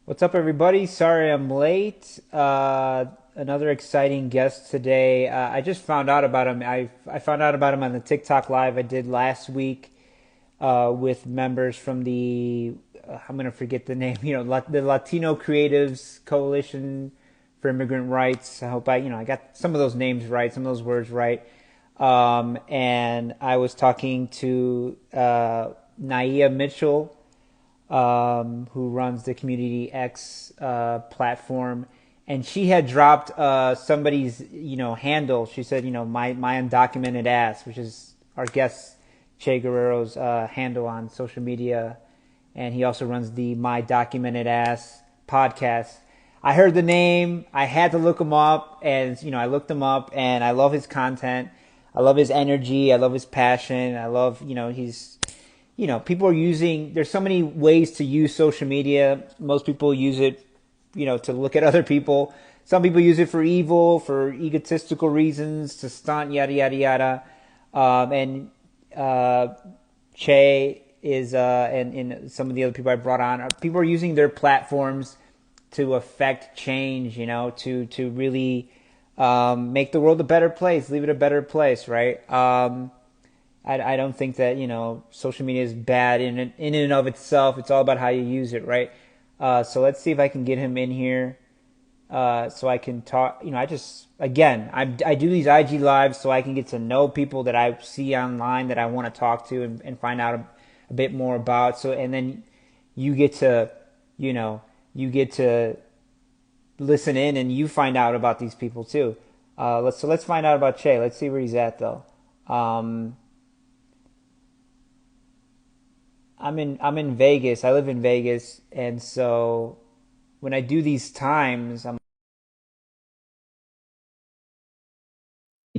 What's up, everybody? Sorry I'm late. Another exciting guest today. I just found out about him. I found out about him on the TikTok live I did last week with members from the I'm gonna forget the name. The Latino Creatives Coalition for Immigrant Rights. I hope I got some of those names right, some of those words right. And I was talking to Naia Mitchell, who runs the Community X platform, and she had dropped somebody's handle. She said, my undocumented ass, which is our guest Che Guerrero's handle on social media, and he also runs the My Documented Ass podcast. I heard the name, I had to look him up, and I looked him up, and I love his content. I love his energy. I love his passion. I love, people are using, there's so many ways to use social media. Most people use it, to look at other people. Some people use it for evil, for egotistical reasons, to stunt, yada, yada, yada. And Che is, and some of the other people I brought on, people are using their platforms to affect change, to really make the world a better place, leave it a better place, right? I don't think that social media is bad in and of itself. It's all about how you use it, right? So let's see if I can get him in here, so I can talk. I do these IG lives so I can get to know people that I see online that I want to talk to and find out a bit more about. So and then you get to you know you get to listen in and you find out about these people too. Let's find out about Che. Let's see where he's at though. Um, I'm in Vegas. I live in Vegas, and so when I do these times, I'm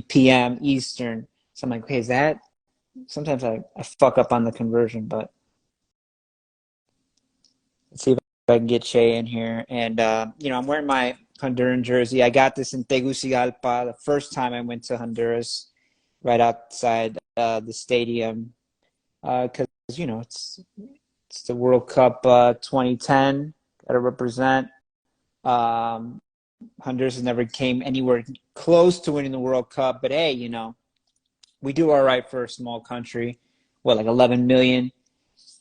PM Eastern. So I'm like, okay, is that? Sometimes I fuck up on the conversion, but let's see if I can get Shay in here. And I'm wearing my Honduran jersey. I got this in Tegucigalpa the first time I went to Honduras, right outside the stadium, because it's the World Cup 2010. Got to represent. Um, Honduras has never came anywhere close to winning the World Cup, but hey, we do all right for a small country. What, like 11 million?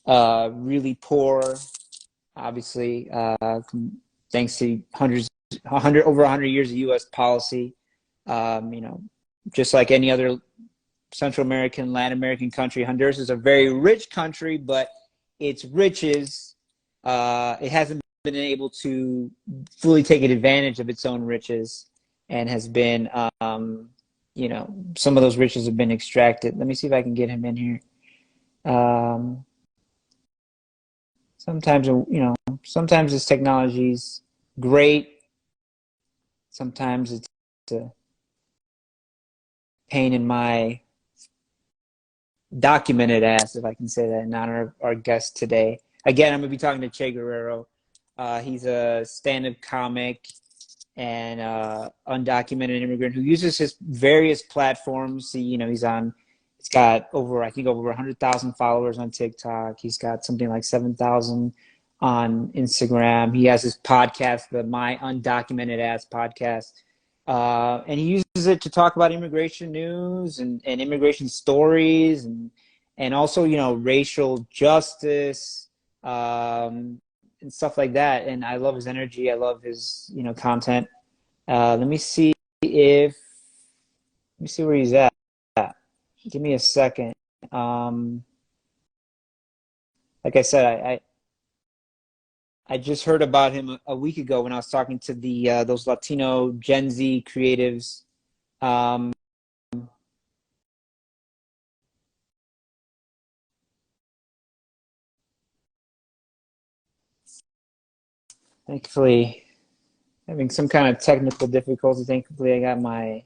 Really poor, obviously, thanks to over 100 years of U.S. policy. Just like any other Central American, Latin American country, Honduras is a very rich country, but its riches, it hasn't been able to fully take advantage of its own riches, and has been, some of those riches have been extracted. Let me see if I can get him in here. Um, sometimes this technology's great. Sometimes it's a pain in my documented ass, if I can say that, in honor of our guest today. Again, I'm going to be talking to Che Guerrero. He's a stand-up comic and undocumented immigrant who uses his various platforms. He's got over 100,000 followers on TikTok. He's got something like 7,000 on Instagram. He has his podcast, the My Undocumented Ass podcast. And he uses it to talk about immigration news and immigration stories and also, racial justice, and stuff like that. And I love his energy. I love his, content. Let me see where he's at. Give me a second. Like I said, I just heard about him a week ago when I was talking to those Latino Gen Z creatives. Um, Thankfully, having some kind of technical difficulty. Thankfully, I got my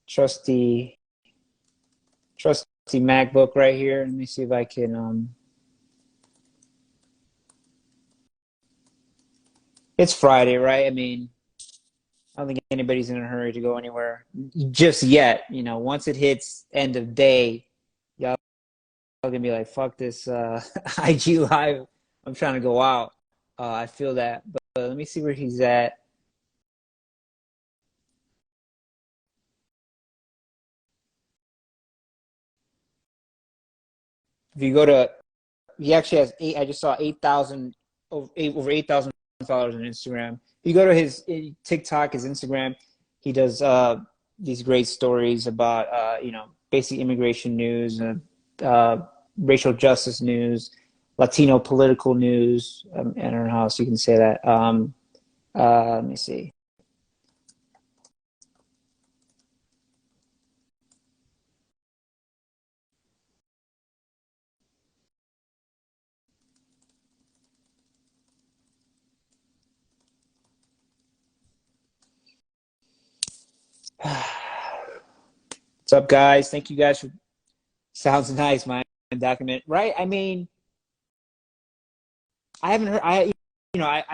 trusty trusty MacBook right here. Let me see if I can. It's Friday, right? I mean, I don't think anybody's in a hurry to go anywhere just yet. Once it hits end of day, y'all gonna be like, "Fuck this IG live." I'm trying to go out. I feel that. But let me see where he's at. If you go to, he actually has eight. I just saw 8,000 over 8,000 followers on Instagram. If you go to his TikTok, his Instagram, he does these great stories about basic immigration news and racial justice news, Latino political news. I don't know how else you can say that. Let me see. What's up, guys? Thank you guys for. Sounds nice, my document, right? I mean, I haven't heard. I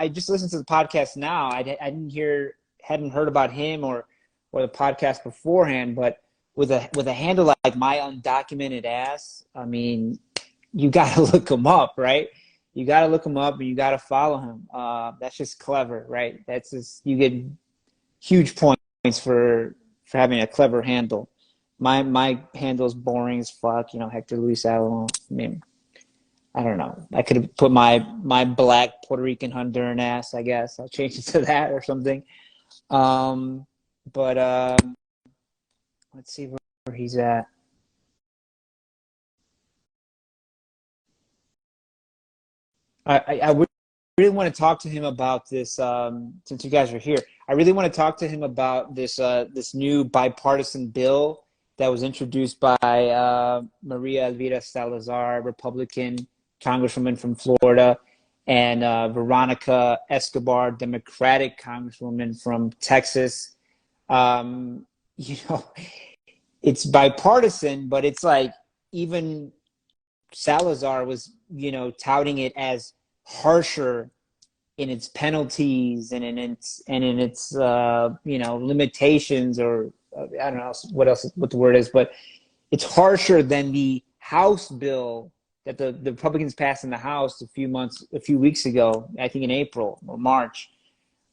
just listened to the podcast now. I didn't hear, hadn't heard about him or the podcast beforehand. But with a handle like my undocumented ass, I mean, you got to look him up, right? You got to look him up and you got to follow him. That's just clever, right? That's just, you get huge points for having a clever handle. My handle's boring as fuck. Hector Luis Alamo. I mean, I don't know. I could have put my black Puerto Rican Honduran ass. I guess I'll change it to that or something. Um, but let's see where he's at. I would really want to talk to him about this. Since you guys are here, I really want to talk to him about this new bipartisan bill that was introduced by Maria Elvira Salazar, Republican Congresswoman from Florida, and Veronica Escobar, Democratic Congresswoman from Texas. Um, you know, it's bipartisan, but it's like even Salazar was, touting it as harsher in its penalties and in its limitations, or I don't know what the word is, but it's harsher than the House bill that the Republicans passed in the House a few weeks ago. I think in April or March.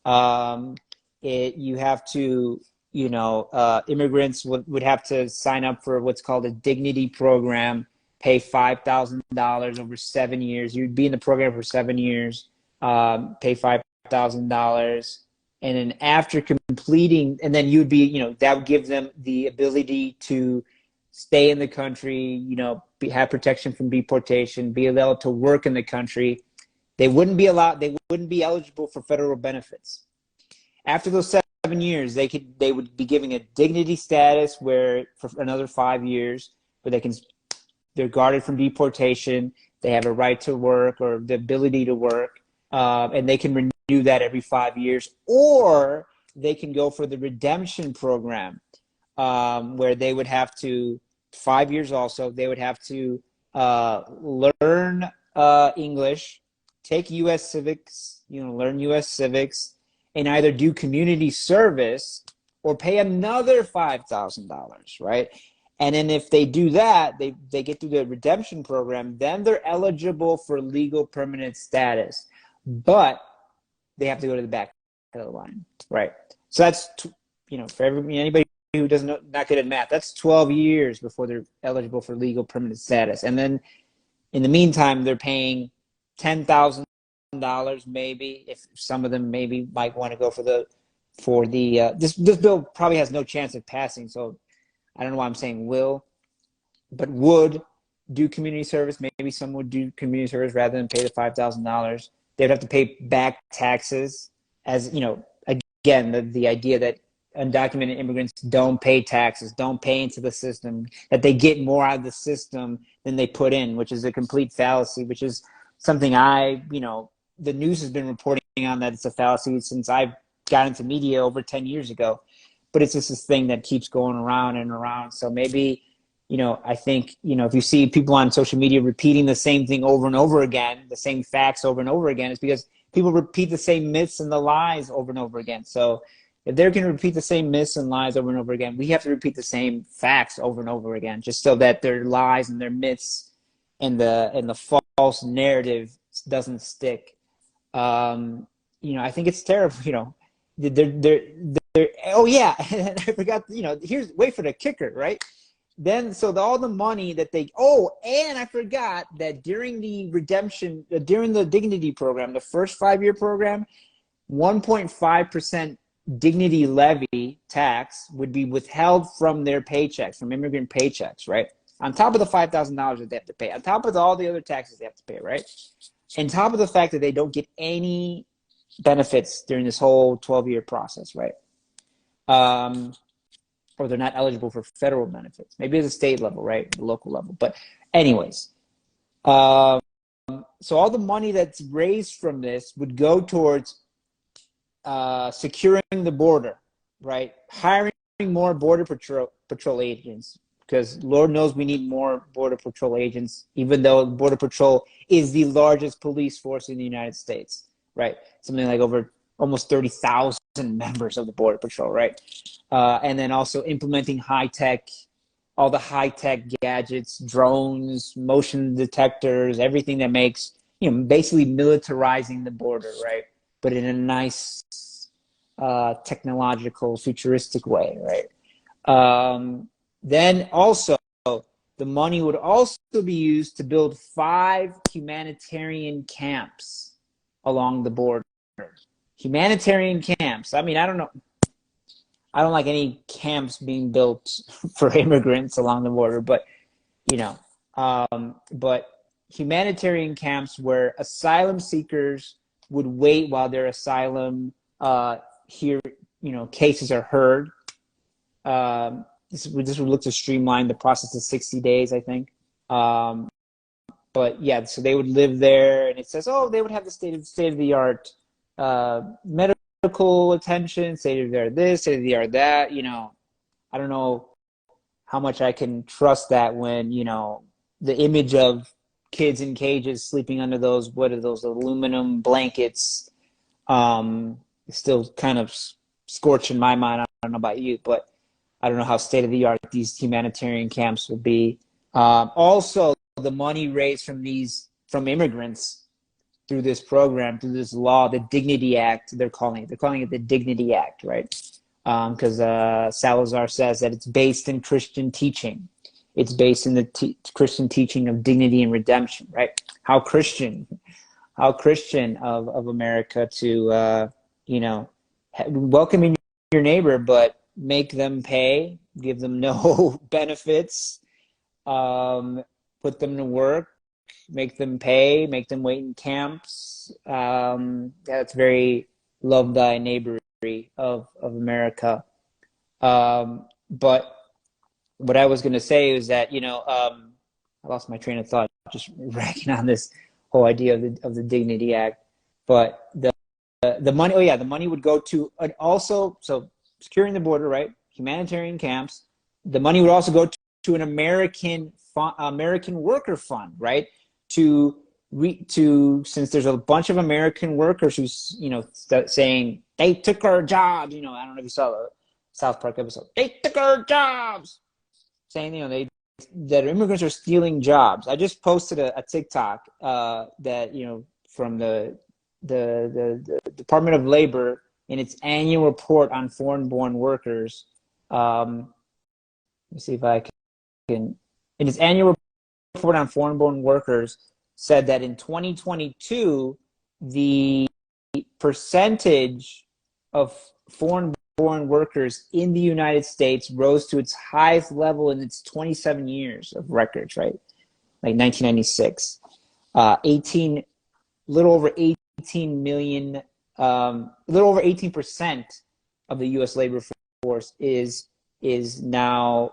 Um, you have to, immigrants would have to sign up for what's called a dignity program, pay $5,000 over 7 years. You'd be in the program for 7 years, pay $5,000. And then after completing, and then you'd be, that would give them the ability to stay in the country, have protection from deportation, be allowed to work in the country. They wouldn't be eligible for federal benefits. After those 7 years, they would be giving a dignity status where for another 5 years, where they're guarded from deportation. They have a right to work or the ability to work, and they can renew that every 5 years. Or they can go for the redemption program, where they would have to 5 years also. They would have to learn English, take U.S. civics, learn U.S. civics, and either do community service or pay another $5,000, right? And then if they do that, they get through the redemption program, then they're eligible for legal permanent status. But they have to go to the back of the line, right? So that's, for anybody who doesn't know, not good at math, that's 12 years before they're eligible for legal permanent status. And then in the meantime, they're paying $10,000 maybe, if some of them maybe might want to go for this bill probably has no chance of passing. So I don't know why I'm saying will, but would do community service. Maybe some would do community service rather than pay the $5,000. They'd have to pay back taxes, as again, the idea that undocumented immigrants don't pay taxes, don't pay into the system, that they get more out of the system than they put in, which is a complete fallacy, which is something the news has been reporting on, that it's a fallacy since I got into media over 10 years ago. But it's just this thing that keeps going around and around. So maybe, I think, if you see people on social media repeating the same thing over and over again, the same facts over and over again, it's because people repeat the same myths and the lies over and over again. So if they're going to repeat the same myths and lies over and over again, we have to repeat the same facts over and over again, just so that their lies and their myths and the false narrative doesn't stick. I think it's terrible. Oh yeah, and I forgot. Here's wait for the kicker, right? Then all the money that and I forgot that during the redemption, during the dignity program, the first 5-year program, 1.5% dignity levy tax would be withheld from their paychecks, from immigrant paychecks, right? On top of the $5,000 that they have to pay, on top of all the other taxes they have to pay, right? On top of the fact that they don't get any benefits during this whole 12-year process, right? Or they're not eligible for federal benefits. Maybe at the state level, right? The local level. But anyways, so all the money that's raised from this would go towards securing the border, right? Hiring more border patrol agents, because Lord knows we need more border patrol agents, even though border patrol is the largest police force in the United States, right? Something like over almost 30,000 members of the border patrol, right? And then also implementing all the high-tech gadgets, drones, motion detectors, everything that makes, basically militarizing the border, right? But in a nice, technological, futuristic way, right? Then also, the money would also be used to build 5 humanitarian camps along the border. Humanitarian camps. I mean, I don't know. I don't like any camps being built for immigrants along the border, but but humanitarian camps where asylum seekers would wait while their asylum cases are heard. This would look to streamline the process to 60 days, I think. But yeah, so they would live there, and it says, they would have the state of the art medical attention, state of the art this, state of the art that. I don't know how much I can trust that when the image of kids in cages sleeping under those aluminum blankets is still kind of scorching my mind. I don't know about you, but I don't know how state of the art these humanitarian camps will be. Also, the money raised from immigrants through this program, through this law, the Dignity Act, they're calling it the Dignity Act, right? Because Salazar says that it's based in Christian teaching. It's based in the Christian teaching of dignity and redemption, right? How Christian of America to, welcoming your neighbor, but make them pay, give them no benefits, put them to work, make them pay, make them wait in camps. That's very love thy neighbor of America. But what I was going to say is that, I lost my train of thought just racking on this whole idea of the Dignity Act. But the money, the money would go to also, so securing the border, right? Humanitarian camps. The money would also go to an American worker fund, right? Since there's a bunch of American workers who's saying they took our jobs. I don't know if you saw the South Park episode. They took our jobs, saying that immigrants are stealing jobs. I just posted a TikTok that from the Department of Labor in its annual report on foreign-born workers. Let me see if I can. In its annual report on foreign-born workers, said that in 2022, the percentage of foreign-born workers in the United States rose to its highest level in its 27 years of records, right? Like 1996. Little over 18 million, little over 18% of the U.S. labor force is now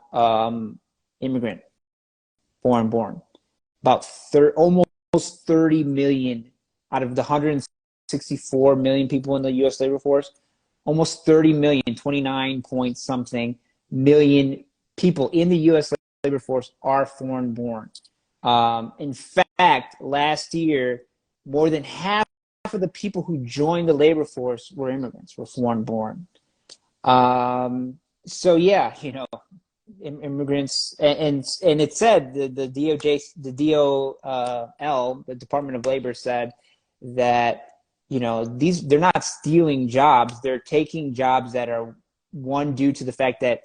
immigrant, foreign-born. About almost 30 million out of the 164 million people in the U.S. labor force. Almost 30 million, 29 point something million people in the U.S. labor force are foreign-born. In fact, last year, more than half of the people who joined the labor force were immigrants, were foreign-born. So yeah, immigrants, and it said the DOJ, the DOL, the Department of Labor said that they're not stealing jobs. They're taking jobs that are, one, due to the fact that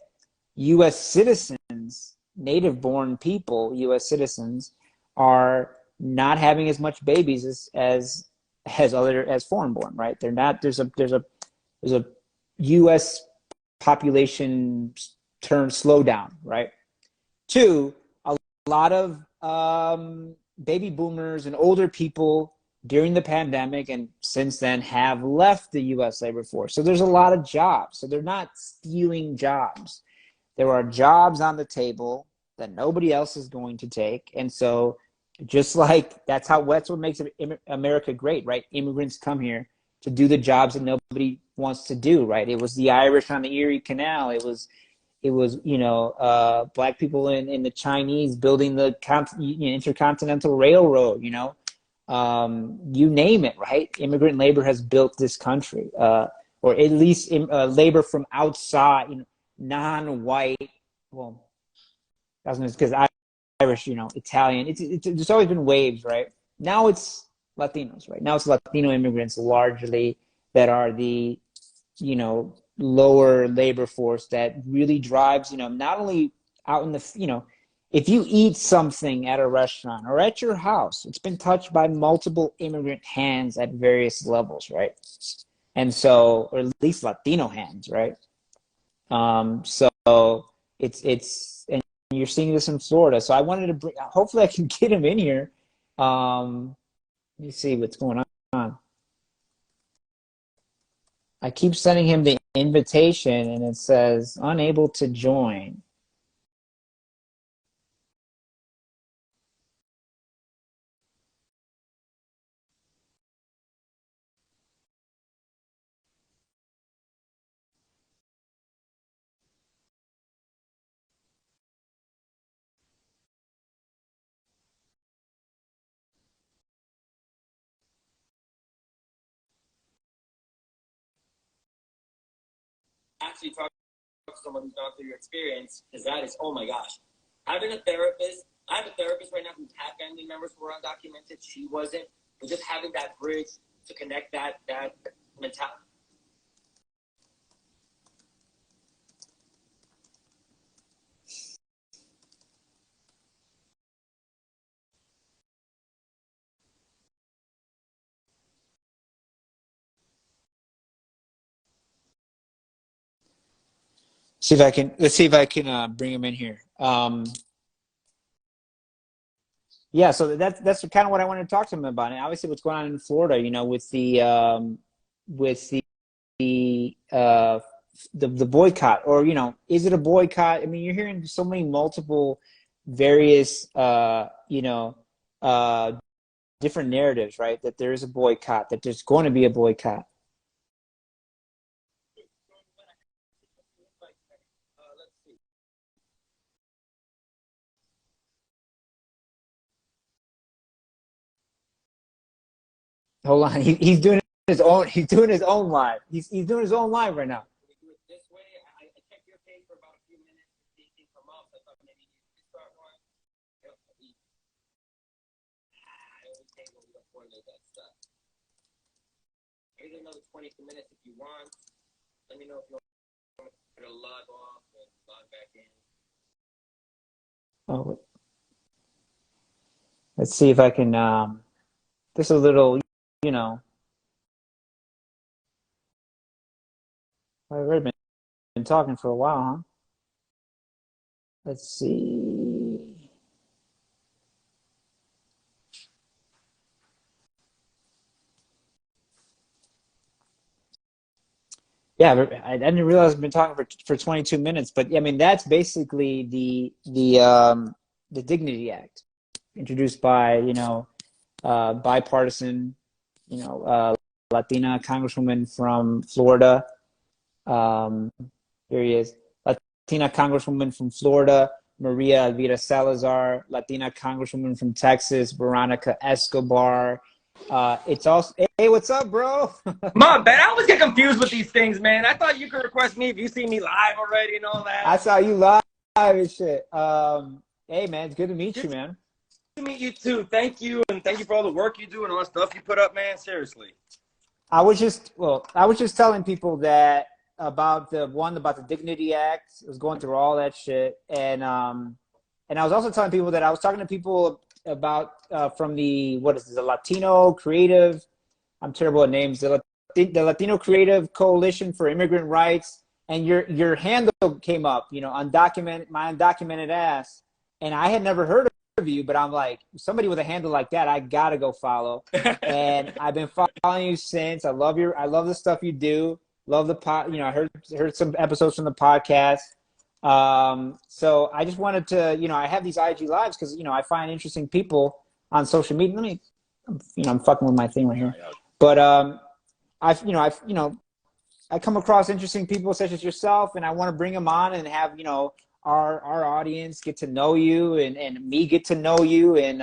U.S. citizens, native born people, U.S. citizens, are not having as much babies as foreign born, right? They're not. There's a U.S. population turn slowdown, right? Two, a lot of baby boomers and older people during the pandemic and since then have left the U.S. labor force. So there's a lot of jobs. So they're not stealing jobs. There are jobs on the table that nobody else is going to take. And so just like that's what makes America great, right? Immigrants come here to do the jobs that nobody wants to do, right? It was the Irish on the Erie Canal. It was black people in the Chinese building the intercontinental railroad. You name it, right? Immigrant labor has built this country, or at least labor from outside, non-white. Well, that's because Irish, Italian. It's always been waves, right? Now it's Latinos, right? Now it's Latino immigrants largely that are the lower labor force that really drives, not only out in the, if you eat something at a restaurant or at your house, it's been touched by multiple immigrant hands at various levels, right? And so, or at least Latino hands, right? So and you're seeing this in Florida. So I wanted to hopefully I can get him in here. Let me see what's going on. I keep sending him the invitation and it says unable to join. Actually talk to someone who's gone through your experience, because that is, oh my gosh. Having a therapist, I have a therapist right now who had family members who were undocumented. She wasn't. But just having that bridge to connect that mentality. Let's see if I can bring him in here. Yeah, so that's kind of what I wanted to talk to him about. And obviously what's going on in Florida, with the the boycott, or is it a boycott? I mean, you're hearing so many multiple various uh different narratives, right? That there is a boycott, that there's going to be a boycott. Hold on, he's doing his own. He's doing his own live. He's doing his own live right now. This way, I checked your page for about a few minutes to see anything come up. I thought maybe you could start one. I always hate when we don't coordinate that stuff. Here's another 22 minutes if you want. Let me know if you want to log off and log back in. Oh, let's see if I can. Just a little, you know. I've already been talking for a while, huh? Let's see. Yeah, I didn't realize I've been talking for 22 minutes, but I mean that's basically the Dignity Act, introduced by bipartisan, you know uh, Latina congresswoman from Florida. Um, Here he is, Latina congresswoman from Florida, Maria Elvira Salazar, Latina congresswoman from Texas, Veronica Escobar. It's also, hey, what's up, bro? My bad. I always get confused with these things, man. I thought you could request me if you see me live already and all I that. saw you live and shit. Hey, man, it's good to meet you, Good man. to meet you too. Thank you, and thank you for all the work you do and all the stuff you put up, man. Seriously. I was just telling people that about the Dignity Act. I was going through all that shit, and I was also telling people that I was talking to people about from the what is this, the Latino Creative. I'm terrible at names. The Latino Creative Coalition for Immigrant Rights, and your handle came up. You know, my undocumented ass, and I had never heard of you, but I'm like, somebody with a handle like that, I gotta go follow. And I've been following you since. I love the stuff you do. Love the pod. You know, I heard some episodes from the podcast. So I just wanted to, you know, I have these IG lives because you know I find interesting people on social media. I'm fucking with my thing right here, but I come across interesting people such as yourself, and I want to bring them on and have our audience get to know you and me get to know you. And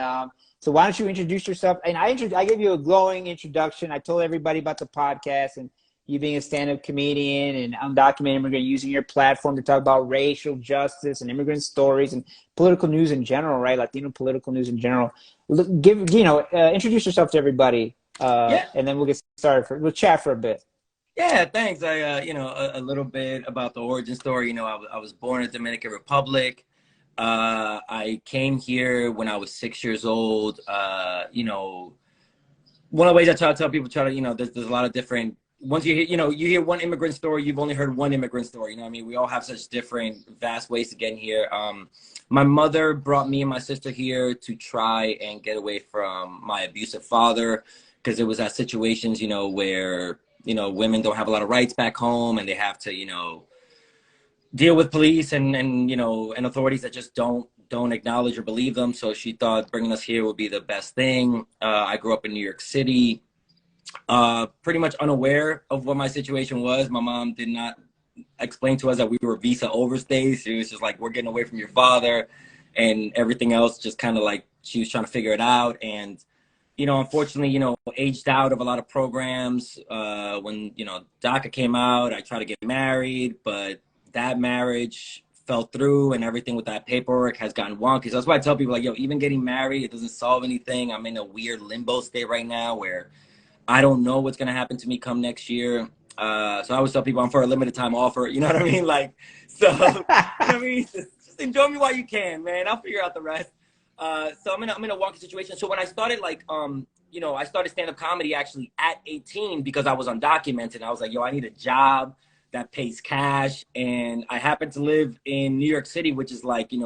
so why don't you introduce yourself? And I gave you a glowing introduction. I told everybody about the podcast and you being a stand-up comedian and undocumented immigrant, using your platform to talk about racial justice and immigrant stories and political news in general, right? Latino political news in general. Introduce yourself to everybody, Yeah. and then we'll get started. We'll chat for a bit. Yeah, thanks. A little bit about the origin story. I was born in the Dominican Republic. I came here when I was 6 years old. One of the ways I try to tell people, there's a lot of different, once you hear one immigrant story, you've only heard one immigrant story. You know what I mean? We all have such different, vast ways to get in here. My mother brought me and my sister here to try and get away from my abusive father, because there was that situations, where, women don't have a lot of rights back home and they have to, deal with police and authorities that just don't acknowledge or believe them. So she thought bringing us here would be the best thing. I grew up in New York City, pretty much unaware of what my situation was. My mom did not explain to us that we were visa overstays. She was just like, we're getting away from your father, and everything else just kind of like she was trying to figure it out. And unfortunately, aged out of a lot of programs. When DACA came out, I tried to get married, but that marriage fell through, and everything with that paperwork has gotten wonky. So that's why I tell people, like, even getting married, it doesn't solve anything. I'm in a weird limbo state right now where I don't know what's gonna happen to me come next year. So I always tell people I'm for a limited time offer. You know what I mean? Like, so you know what I mean? Just enjoy me while you can, man. I'll figure out the rest. So I'm in a wonky situation. So when I started, I started stand-up comedy actually at 18 because I was undocumented. I was like, I need a job that pays cash. And I happen to live in New York City, which is like, The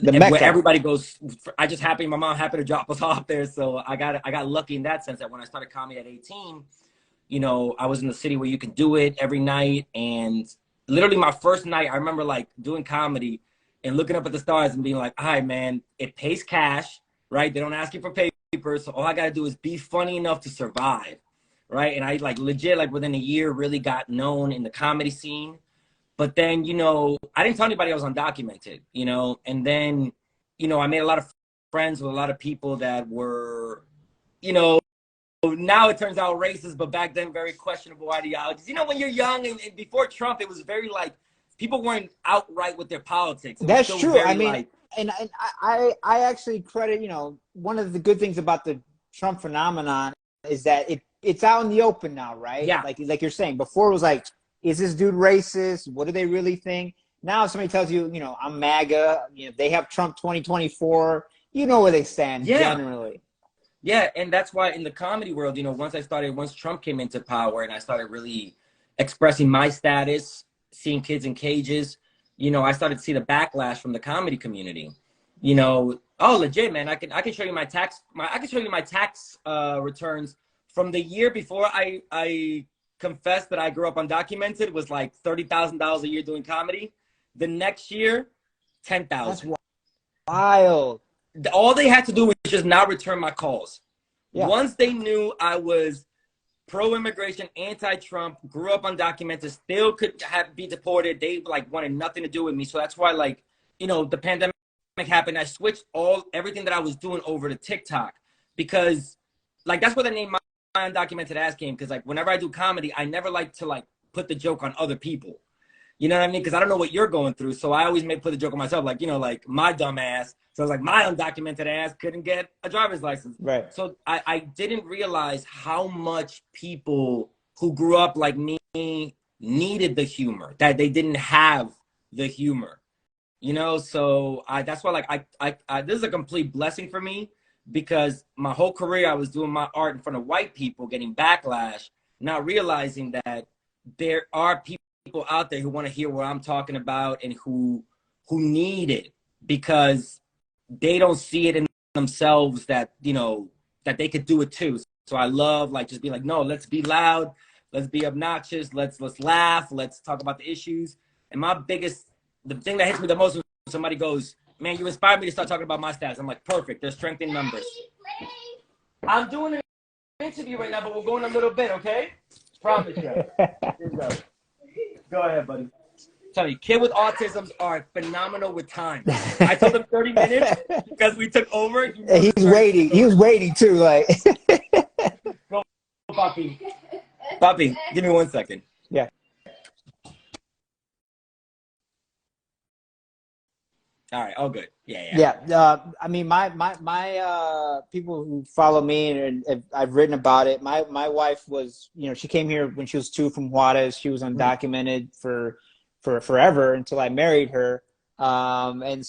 where Mecca. everybody goes. My mom happened to drop us off there. So I got lucky in that sense that when I started comedy at 18, I was in the city where you can do it every night. And literally my first night, I remember like doing comedy and looking up at the stars and being like, all right, man, it pays cash, right? They don't ask you for papers. So all I got to do is be funny enough to survive, right? And I like legit, like within a year, really got known in the comedy scene. But then, I didn't tell anybody I was undocumented, and then, I made a lot of friends with a lot of people that were, now it turns out racist, but back then very questionable ideologies. When you're young and before Trump, it was very like, people weren't outright with their politics. It was That's still true. I very mean, like, and I actually credit, one of the good things about the Trump phenomenon is that it's out in the open now, right? yeah, Like you're saying, before it was like, is this dude racist? What do they really think? Now if somebody tells you, I'm MAGA, they have Trump 2024, you know where they stand yeah. generally. Yeah, and that's why in the comedy world, once Trump came into power and I started really expressing my status, seeing kids in cages, I started to see the backlash from the comedy community. Oh, legit, man, I can show you I can show you my tax returns from the year before I confessed that I grew up undocumented, was like $30,000 a year doing comedy. The next year, That's 10,000. wild. All they had to do was just not return my calls. Yeah. Once they knew I was pro-immigration, anti-Trump, grew up undocumented, still could be deported, they like wanted nothing to do with me. So that's why, like, the pandemic happened. I switched everything that I was doing over to TikTok, because like that's where the name my undocumented ass came. Because like whenever I do comedy, I never like to like put the joke on other people. You know what I mean? Because I don't know what you're going through. So I always put the joke on myself, like, like my dumb ass. So I was like, my undocumented ass couldn't get a driver's license. Right. So I didn't realize how much people who grew up like me needed the humor, that they didn't have the humor. So that's why, like, this is a complete blessing for me, because my whole career I was doing my art in front of white people, getting backlash, not realizing that there are people out there who want to hear what I'm talking about and who need it, because they don't see it in themselves that, that they could do it too. So I love, like, just be like, no, let's be loud, let's be obnoxious, let's laugh, let's talk about the issues. And the thing that hits me the most when somebody goes, man, you inspired me to start talking about my stats. I'm like, perfect, there's strength in numbers. I'm doing an interview right now, but we'll go in a little bit, okay? Promise you. Here you go. Go ahead, buddy. Tell you, kids with autisms are phenomenal with time. I told him 30 minutes because we took over. He's waiting. He was waiting too, like. Go, Papi. Papi, give me 1 second. Yeah. All right, all good. Yeah. I mean, my people who follow me and I've written about it. My wife was, she came here when she was 2 from Juarez. She was undocumented for forever until I married her. And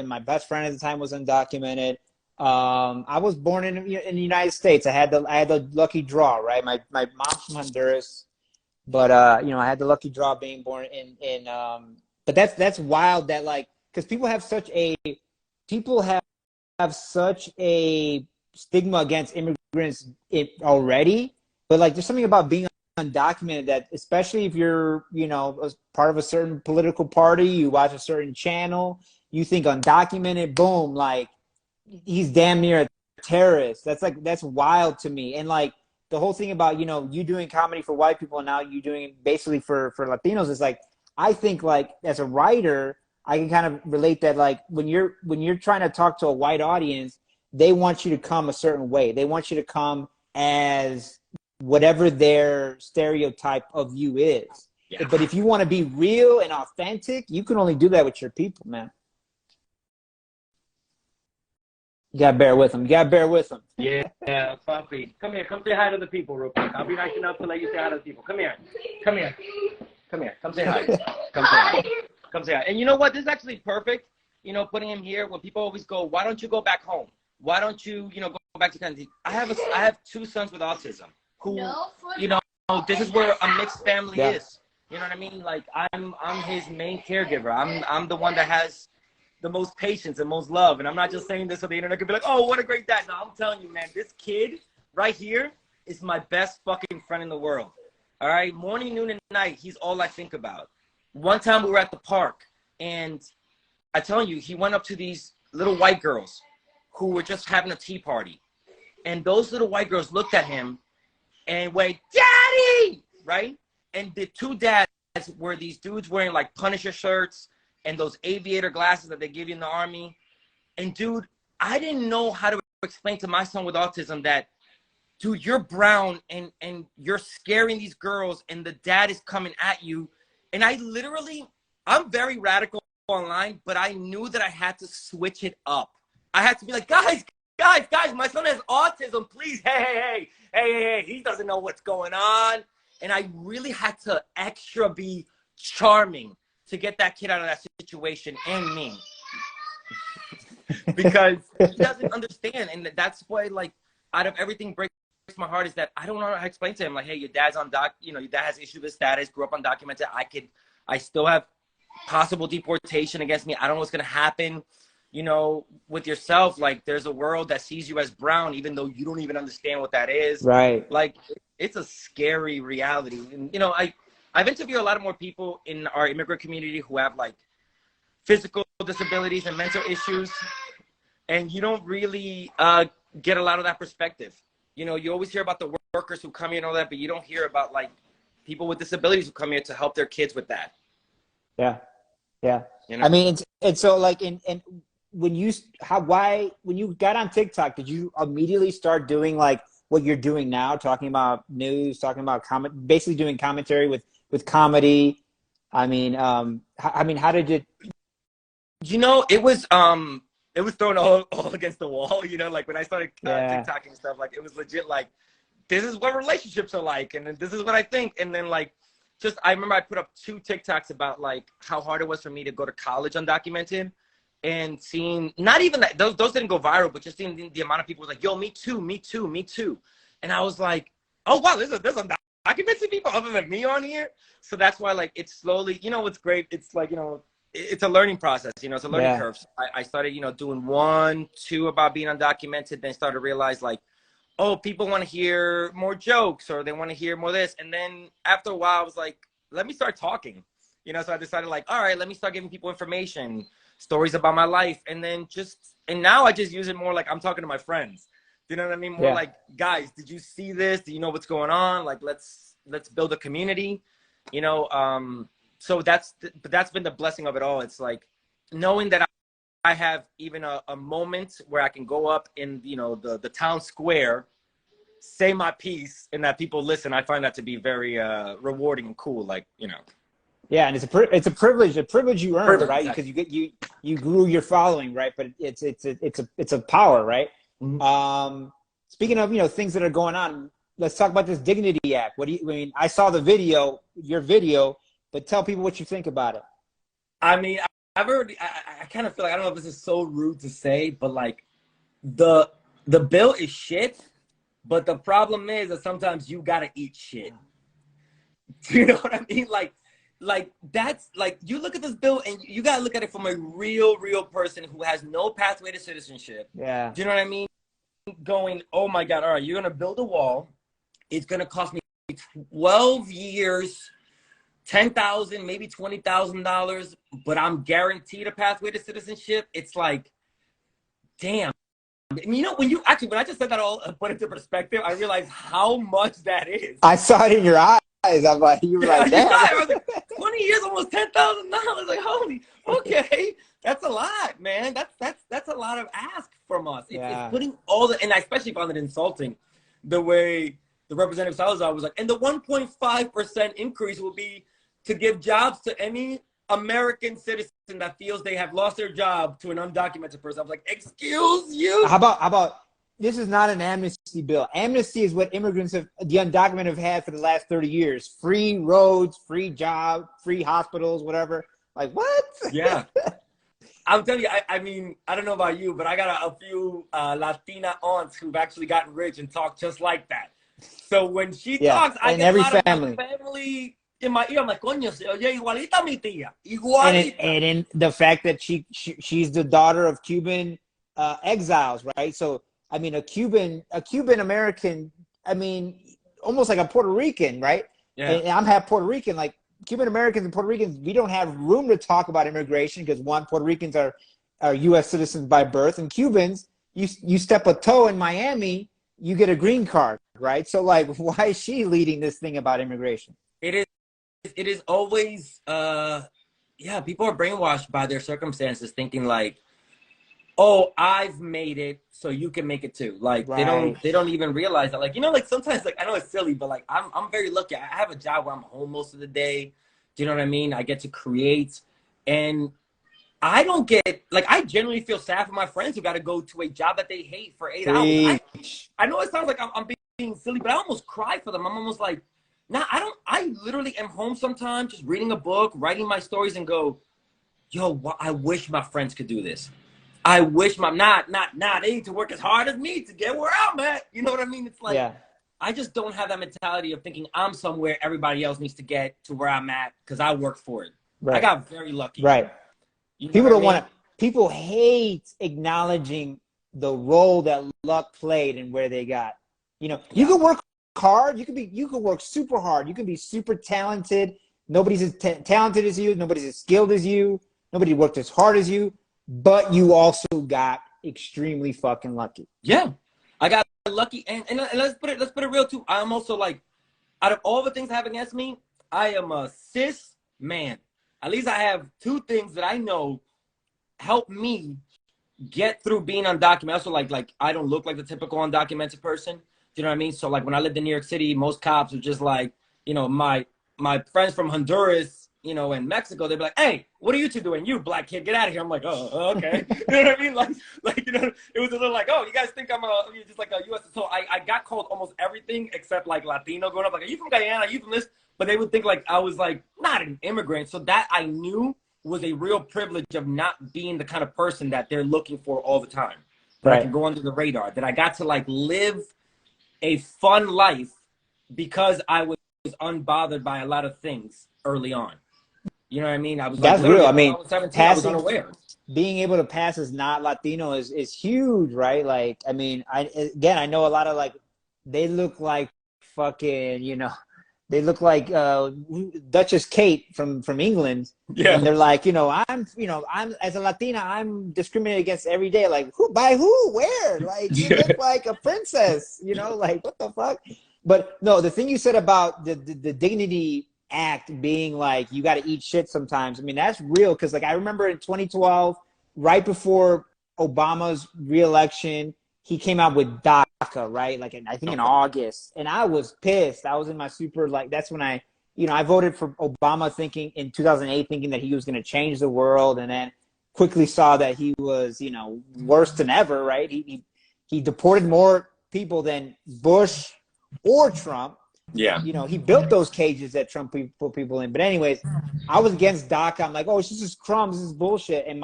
my best friend at the time was undocumented. I was born in the United States. I had the lucky draw, right? My mom's from Honduras, but I had the lucky draw being born in but that's wild that, like, because people have such a stigma against immigrants already, but like there's something about being undocumented that, especially if you're part of a certain political party, you watch a certain channel, you think undocumented, boom, like he's damn near a terrorist. That's wild to me. And like the whole thing about you doing comedy for white people and now you doing it basically for Latinos is like, I think, like, as a writer, I can kind of relate that, like, when you're trying to talk to a white audience, they want you to come a certain way. They want you to come as whatever their stereotype of you is. Yeah. But if you want to be real and authentic, you can only do that with your people, man. You gotta bear with them. Yeah, Papi. Come here. Come say hi to the people real quick. I'll be nice enough to let you say hi to the people. Come here. Come say hi. Come say hi. And you know what? This is actually perfect, putting him here. When people always go, why don't you go back home? Why don't you, go back to country? I have 2 sons with autism who, this is where a mixed family is. You know what I mean? Like, I'm his main caregiver. I'm the one that has the most patience and most love. And I'm not just saying this so the internet could be like, oh, what a great dad. No, I'm telling you, man, this kid right here is my best fucking friend in the world. All right? Morning, noon, and night, he's all I think about. One time we were at the park, and I telling you, he went up to these little white girls who were just having a tea party. And those little white girls looked at him and went, Daddy! Right? And the 2 dads were these dudes wearing like Punisher shirts and those aviator glasses that they give you in the army. And dude, I didn't know how to explain to my son with autism that, dude, you're brown and you're scaring these girls and the dad is coming at you. And I'm very radical online, but I knew that I had to switch it up. I had to be like, guys, my son has autism, please. Hey, he doesn't know what's going on. And I really had to extra be charming to get that kid out of that situation, and me. Because he doesn't understand. And that's why, like, out of everything breaks my heart is that I don't know how to explain to him, like, hey, your dad's your dad has issues with status, grew up undocumented. I still have possible deportation against me. I don't know what's going to happen, with yourself. Like, there's a world that sees you as brown, even though you don't even understand what that is. Right. Like, it's a scary reality. And, I've interviewed a lot of more people in our immigrant community who have, like, physical disabilities and mental issues. And you don't really get a lot of that perspective. You always hear about the workers who come here and all that, but you don't hear about, like, people with disabilities who come here to help their kids with that. Yeah. I mean, it's so, like, when you got on TikTok, did you immediately start doing, like, what you're doing now, talking about news, talking about basically doing commentary with comedy? How did it? You know, it was thrown all against the wall. You know, like when I started Yeah, TikToking and stuff, like it was legit. Like this is what relationships are like, and then this is what I think. And then like, just I remember I put up 2 TikToks about like how hard it was for me to go to college undocumented, and seeing not even that those didn't go viral, but just seeing the amount of people was like, yo, me too, me too, me too. And I was like, oh wow, there's undocumented people other than me on here. So that's why like it's slowly, you know, what's great. It's like, you know, it's a learning process, you know, it's a learning yeah, curve. So I started, you know, doing 1, 2 about being undocumented, then started to realize like, oh, people want to hear more jokes or they want to hear more this. And then after a while, I was like, let me start talking. You know, so I decided like, all right, let me start giving people information, stories about my life. And now I just use it more like I'm talking to my friends. You know what I mean? More yeah. like, guys, did you see this? Do you know what's going on? Like, let's build a community, you know? So that's been the blessing of it all. It's like knowing that I have even a moment where I can go up in, you know, the town square, say my piece, and that people listen. I find that to be very rewarding and cool. Like, you know, Yeah, and it's a privilege you earned, perfect. right? Because you grew your following, right? But it's a power, right? Mhm. Speaking of, things that are going on, let's talk about this Dignity Act. What do you I mean? I saw your video, but tell people what you think about it. I mean, I've already. I kind of feel like I don't know if this is so rude to say, but like the the bill is shit. But the problem is that sometimes you gotta eat shit. Do you know what I mean? Like that's like you look at this bill and you gotta look at it from a real person who has no pathway to citizenship. Yeah, Do you know what I mean? Going, oh my God, all right, you're gonna build a wall. It's gonna cost me 12 years, 10,000, maybe $20,000, but I'm guaranteed a pathway to citizenship. It's like, damn. You know, when I just said that all put into perspective, I realized how much that is. I saw it in your eyes. I'm like, you were like, You know, damn. I was like, 20 years, almost $10,000. Like, holy, okay, that's a lot, man. That's a lot of ask from us. It's Yeah. putting all the, and I especially found it insulting the way the Representative Salazar was like, and the 1.5% increase will be to give jobs to any American citizen that feels they have lost their job to an undocumented person. I was like, excuse you? How about this is not an amnesty bill. Amnesty is what the undocumented have had for the last 30 years. Free roads, free job, free hospitals, whatever. Like what? Yeah. I'm telling you, I mean, I don't know about you, but I got a few Latina aunts who've actually gotten rich and talk just like that. So when she Yeah. talks, I In get a every lot of my family. family in my ear. I'm like, coño, se oye igualita mi tía. and in, Igualita. and in the fact that she's the daughter of Cuban exiles, right? So I mean, a Cuban American, I mean, almost like a Puerto Rican, right? Yeah. And I'm half Puerto Rican. Like Cuban Americans and Puerto Ricans, we don't have room to talk about immigration because one, Puerto Ricans are U.S. citizens by birth, and Cubans, you step a toe in Miami, you get a green card, right? So like, why is she leading this thing about immigration? It is. It is always. Yeah. People are brainwashed by their circumstances, thinking like, oh, I've made it, so you can make it too. Like Right. they don't even realize that. Like, you know, like sometimes like I know it's silly, but like I'm very lucky. I have a job where I'm home most of the day. Do you know what I mean? I get to create, and I don't get like I generally feel sad for my friends who got to go to a job that they hate for 8 hours. Preach. I know it sounds like I'm being silly, but I almost cry for them. I'm almost like, nah, I don't. I literally am home sometimes, just reading a book, writing my stories, and go, yo, I wish my friends could do this. I wish my they need to work as hard as me to get where I'm at. You know what I mean? It's like Yeah. I just don't have that mentality of thinking I'm somewhere everybody else needs to get to where I'm at because I worked for it. I Right. got very lucky. Right. You know People what I don't mean? want to. People hate acknowledging the role that luck played and where they got. You Yeah. can work hard. You can work super hard. You can be super talented. Nobody's as talented as you. Nobody's as skilled as you. Nobody worked as hard as you. But you also got extremely fucking lucky. Yeah. I got lucky, and let's put it real too. I'm also like, out of all the things I have against me, I am a cis man. At least I have two things that I know help me get through being undocumented. Also, like I don't look like the typical undocumented person. Do you know what I mean? So like when I lived in New York City, most cops are just like, you know, my friends from Honduras, in Mexico, they'd be like, hey, what are you two doing? You black kid, get out of here. I'm like, oh, okay. You know what I mean? Like, it was a little like, oh, you guys think I'm just like a U.S. So I got called almost everything except like Latino growing up. Like, are you from Guyana? Are you from this? But they would think like I was like not an immigrant. So that I knew was a real privilege of not being the kind of person that they're looking for all the time. That I can go under the radar. That I got to like live a fun life because I was unbothered by a lot of things early on. You know what I mean? I was like, That's real. I mean, I was 17, I was passing, unaware. being able to pass as not Latino is huge, right? Like, I mean, I know a lot of like, they look like fucking, they look like Duchess Kate from England. Yeah. And they're like, I'm as a Latina, I'm discriminated against every day. Like, who, by who, where? Like, you look like a princess, like what the fuck? But no, the thing you said about the Dignity Act being like, you got to eat shit sometimes. I mean, that's real. Cause like, I remember in 2012, right before Obama's reelection, he came out with DACA, right? Like, I think in August, and I was pissed. I was in my super, like, that's when I voted for Obama in 2008, thinking that he was going to change the world. And then quickly saw that he was, worse than ever, right? He deported more people than Bush or Trump. Yeah. He built those cages that Trump put people in. But anyways, I was against DACA. I'm like, oh, this is crumbs. This is bullshit. And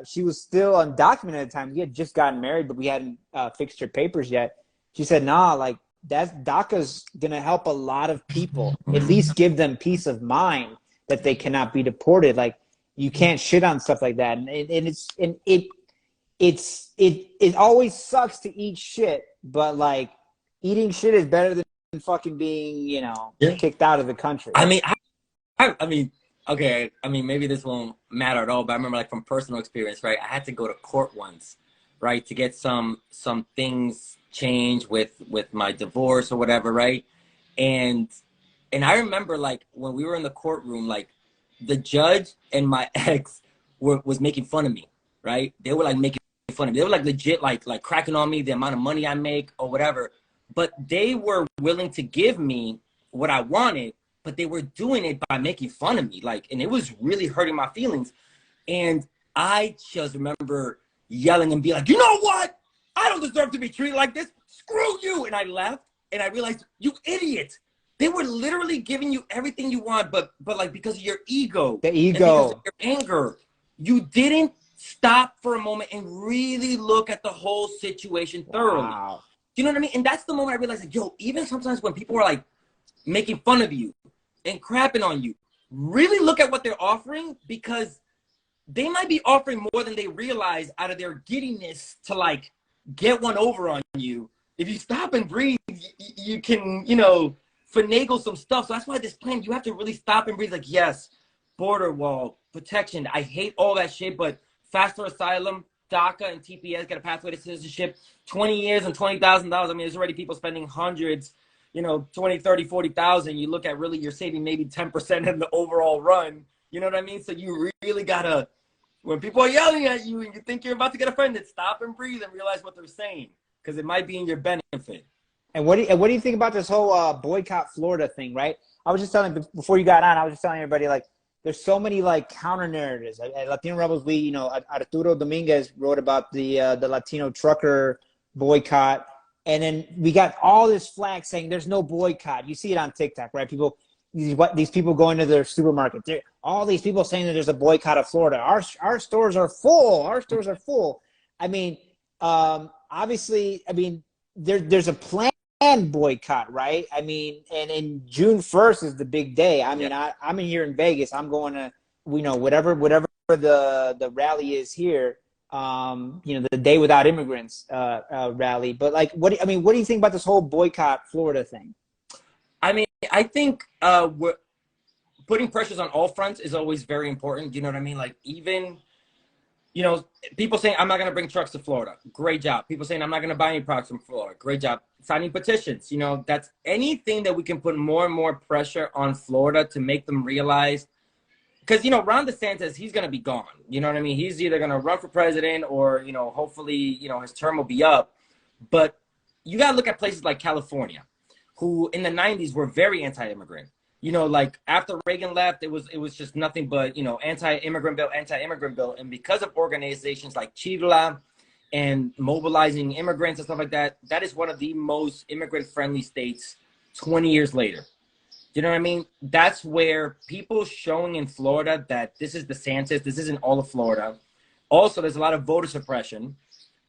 she was still undocumented at the time. We had just gotten married, but we hadn't fixed her papers yet. She said, nah, like DACA's going to help a lot of people, at least give them peace of mind that they cannot be deported. Like, you can't shit on stuff like that. And it always sucks to eat shit, but like, eating shit is better than fucking being, kicked out of the country. I mean, okay. I mean, maybe this won't matter at all, but I remember like from personal experience, right? I had to go to court once, right? To get some things changed with my divorce or whatever, right? And I remember like when we were in the courtroom, like the judge and my ex was making fun of me, right? They were like making fun of me. They were like legit, like cracking on me, the amount of money I make or whatever. But they were willing to give me what I wanted, but they were doing it by making fun of me. Like, and it was really hurting my feelings. And I just remember yelling and be like, you know what? I don't deserve to be treated like this. Screw you. And I left and I realized, you idiot. They were literally giving you everything you want, but like because of your ego. The ego. And because of your anger. You didn't stop for a moment and really look at the whole situation thoroughly. Wow. Do you know what I mean? And that's the moment I realized, like, yo, even sometimes when people are like making fun of you and crapping on you, really look at what they're offering, because they might be offering more than they realize out of their giddiness to like get one over on you. If you stop and breathe, you can, finagle some stuff. So that's why this plan, you have to really stop and breathe. Like, yes, border wall, protection. I hate all that shit, but faster asylum, DACA and TPS, get a pathway to citizenship, 20 years and $20,000. I mean, there's already people spending hundreds, 20, 30, 40,000. You look at really, you're saving maybe 10% in the overall run. You know what I mean? So you really gotta, when people are yelling at you and you think you're about to get offended, stop and breathe and realize what they're saying, because it might be in your benefit. And what do you think about this whole boycott Florida thing, right? I was just telling, before you got on, I was just telling everybody, like, there's so many like counter narratives. At Latino Rebels, Arturo Dominguez wrote about the Latino trucker boycott, and then we got all this flag saying there's no boycott. You see it on TikTok, right? These people going to their supermarket. All these people saying that there's a boycott of Florida. Our stores are full. Our stores are full. I mean, obviously, there's a plan boycott, right? I mean, and in June 1st is the big day. I mean, yeah. I'm in here in Vegas. I'm going to, whatever the rally is here, the Day Without Immigrants rally. But like, what do you think about this whole boycott Florida thing? I mean, I think putting pressures on all fronts is always very important. You know what I mean? Like, even, people saying, I'm not going to bring trucks to Florida. Great job. People saying, I'm not going to buy any products from Florida. Great job. Signing petitions. That's anything that we can put more and more pressure on Florida to make them realize. Because, Ron DeSantis, he's going to be gone. You know what I mean? He's either going to run for president or, hopefully, his term will be up. But you got to look at places like California, who in the 90s were very anti-immigrant. you know, like after Reagan left, it was just nothing but, you know, anti-immigrant bill. And because of organizations like Chirla and mobilizing immigrants and stuff like that, that is one of the most immigrant friendly states 20 years later. You know what I mean? That's where people showing in Florida that this is DeSantis, this isn't all of Florida. Also, there's a lot of voter suppression.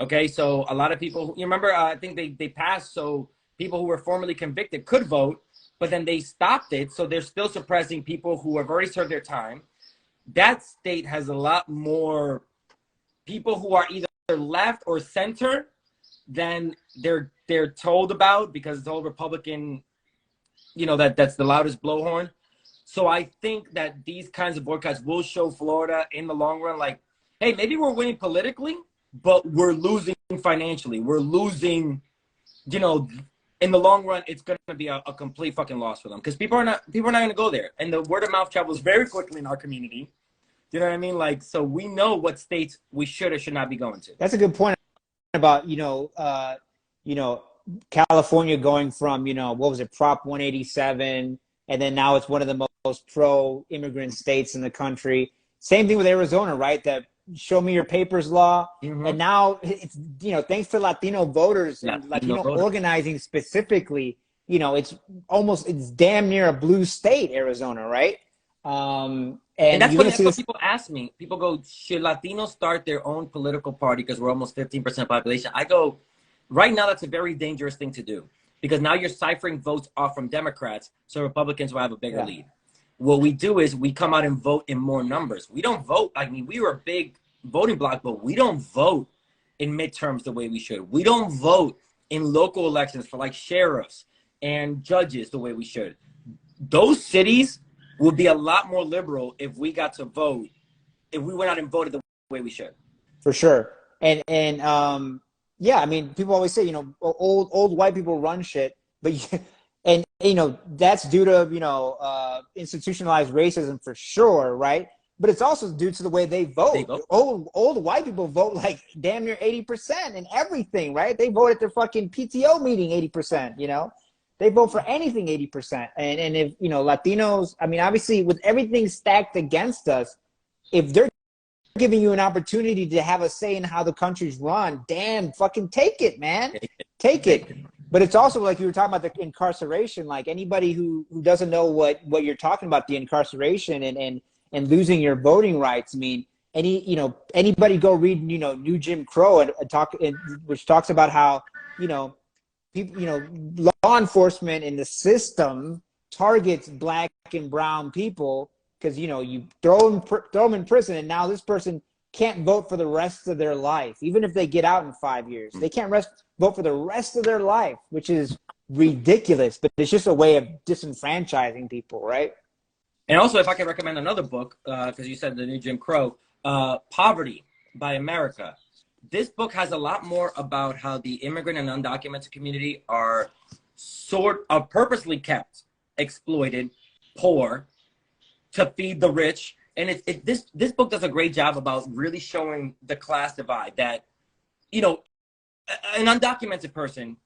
Okay, so a lot of people, you remember, I think they passed so people who were formerly convicted could vote, but then they stopped it. So they're still suppressing people who have already served their time. That state has a lot more people who are either left or center than they're told about, because it's all Republican, you know, that's the loudest blowhorn. So I think that these kinds of boycotts will show Florida in the long run, like, hey, maybe we're winning politically, but we're losing financially. We're losing, you know, in the long run, it's going to be a complete fucking loss for them, because people are not going to go there. And the word of mouth travels very quickly in our community. You know what I mean? Like, so we know what states we should or should not be going to. That's a good point about, you know, California going from, you know, what was it, Prop 187, and then now it's one of the most pro-immigrant states in the country. Same thing with Arizona, right? That show me your papers law. Mm-hmm. And now it's, you know, thanks to Latino voters and Latino organizing specifically, you know, it's damn near a blue state, Arizona, right? And that's what people ask me. People go, should Latinos start their own political party because we're almost 15% population? I go, right now, that's a very dangerous thing to do, because now you're ciphering votes off from Democrats, so Republicans will have a bigger lead. What we do is we come out and vote in more numbers. We don't vote. I mean, we were a big voting bloc, but we don't vote in midterms the way we should. We don't vote in local elections for like sheriffs and judges the way we should. Those cities would be a lot more liberal if we got to vote, if we went out and voted the way we should. For sure. And yeah, I mean, people always say, you know, old white people run shit, but and you know, that's due to, you know, institutionalized racism for sure, right? But it's also due to the way they vote. Old white people vote like damn near 80% in everything, right? They vote at their fucking PTO meeting 80%, you know? They vote for anything 80%. And if, you know, Latinos, I mean, obviously with everything stacked against us, if they're giving you an opportunity to have a say in how the country's run, damn, fucking take it, man. Take it. But it's also like you were talking about the incarceration, like anybody who doesn't know what you're talking about, the incarceration and losing your voting rights. I mean, anybody go read, you know, New Jim Crow which talks about how, you know, people, you know, law enforcement in the system targets black and brown people because, you know, you throw them in prison, and now this person can't vote for the rest of their life, even if they get out in 5 years. They can't vote for the rest of their life, which is ridiculous. But it's just a way of disenfranchising people, right? And also, if I can recommend another book, because you said the New Jim Crow, Poverty by America. This book has a lot more about how the immigrant and undocumented community are purposely kept exploited, poor, to feed the rich. And this book does a great job about really showing the class divide, that, you know, an undocumented person